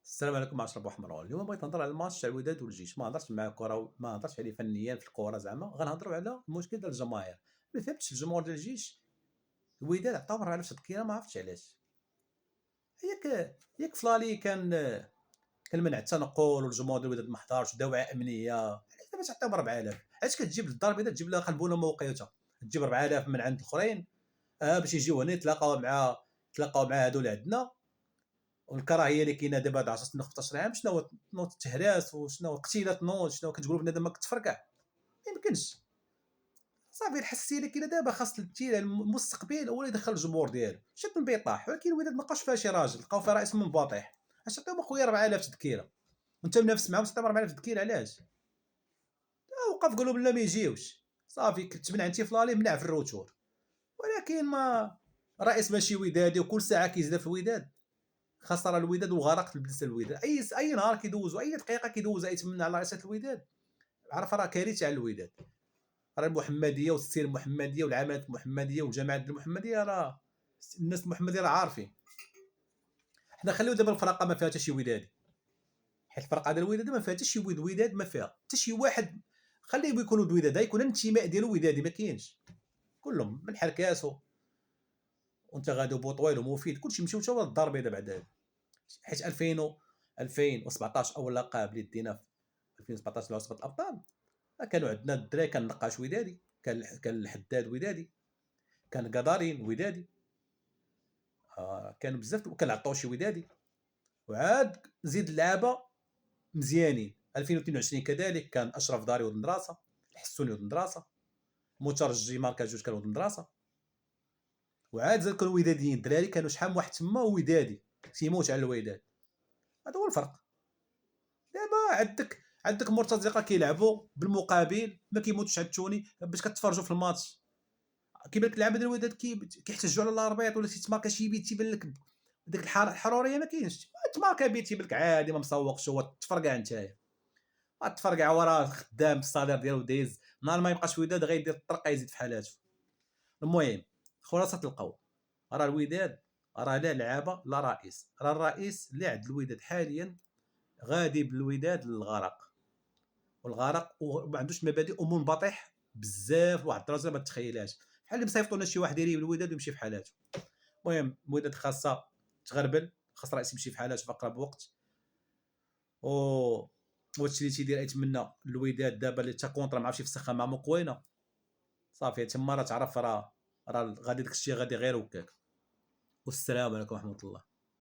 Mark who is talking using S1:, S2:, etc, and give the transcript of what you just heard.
S1: السلام عليكم معاشر بوحمران. اليوم بغيت نهضر على الماتش تاع الوداد والجيش. ما هضرتش مع كره، ما هضرتش عليه فنيا في الكره، زعما غنهضروا على المشكل ديال الجماهير. ما فهمتش الجمهور ديال الجيش الوداد عطاو على تذكيره، ما عرفتش علاش. ياك فلالي كان منع التنقل والجمهور ديال الوداد ما حضرش ودوعه امنيه، علاش دابا تعطيهم 4000؟ علاش كتجيب للدار البيضاء تجيب لها خنبونه موقيته، تجيب 4000 من عند الاخرين باش يجيو هنا يتلاقاو مع هادو اللي عندنا؟ والكراهيه اللي كاينه دابا هاد 10 سنين 15 عام، شنو هو تنوض التهراس وشنو قتيله تنوض؟ شنو كتقولوا بنادم ما كتفركع؟ ما يمكنش. صافي الحساسيه اللي كاينه دابا خاص المستقبل هو اللي يدخل الجمهور ديالو. شاد من بيطاح، ولكن الوداد ما لقاوش فيها شي راجل، لقاو فيها رئيس من باطح. اش عطيهم اخويا 4000 تذكيره وانت منافس معاهم تعطيهم 4000 تذكيره؟ علاش؟ وقف قالوا لا ما يجيوش. صافي كتمنع انت فلالي منع في الروتور، ولكن ما رئيس ماشي ودادي وكل ساعه كيزيد في الوداد. خسر الوداد وغرق في البلسه الوداد. اي نهار كيدوز اي دقيقه كيدوز يتمنى على رئاسه الوداد، عرف راه كارثه على الوداد. راه المحمديه والسير المحمديه والعمليات المحمديه والجماعات المحمديه، راه الناس المحمديه راه عارفين. حنا خليو دابا الفرقه ما فيها حتى شي ودادي، حيت الفرقه ديال الوداد ما فيها حتى شي وداد، ما فيها حتى شي واحد. خليه يكونوا وداد، يكون الانتماء ديالو ودادي، ما كاينش. كلهم من حركاسو وانت غادي بوطويل ومفيد كلشي مشيو حتى للدار البيضاء بعد هذا. حيت 2017 اول لقب اللي دينا في 2017 في عصبه الابطال، كانوا عندنا الدراري. كان نقاش ودادي، كان الحداد ودادي، كان قدارين ودادي، كانوا بزاف، وكان العطوشي ودادي. وعاد زيد اللعابه مزيانين. 2022 كذلك كان اشرف داري ولد مدرسه، الحسوني ولد مدرسه، مترجي ماركا جوج كان ولد مدرسه. وعاد زاد كانوا وداديين الدراري، كانوا شحال من واحد تما ودادي تيموت على الوداد. هذا هو الفرق. دابا عندك مرتزقه كيلعبوا بالمقابل، ما كيموتوش على التوني باش كتفرجوا في الماتش. كيبان لك اللعابه ديال الوداد كيحتجوا على الاربيط ولا تيتماركا شي بيت، تيبان لك ديك الحروريه ما كاينش. تماركا بيت تيبان لك عادي، ما مسوقش، هو تفرقع نتايا تفرقع وراه خدام بالصالير ديالو دايز. نهار ما يبقاش وداد غيدير الطرقه يزيد في حالاته. المهم خلاصه القول، راه الوداد راه لا لعابه لا رئيس. راه الرئيس اللي عند الوداد حاليا غادي بالوداد للغرق، والغرق وما عندوش مبادئ ومنبطح بزاف، واحد الدرجه ما تتخيلهاش. بحال اللي مصيفطوا لنا شي واحد يريب الوداد ويمشي في حالاته. المهم الوداد خاصها تغربل، خاص رئيس يمشي في حالاته في اقرب وقت. و وهادشي اللي تيدير يتمنى الوداد دابا اللي تا كونطرا ما عرفتش يفسخها مع مقوينه. صافي تما راه تعرف راه غادي داك الشيء غادي غير وكاك. والسلام عليكم ورحمه الله.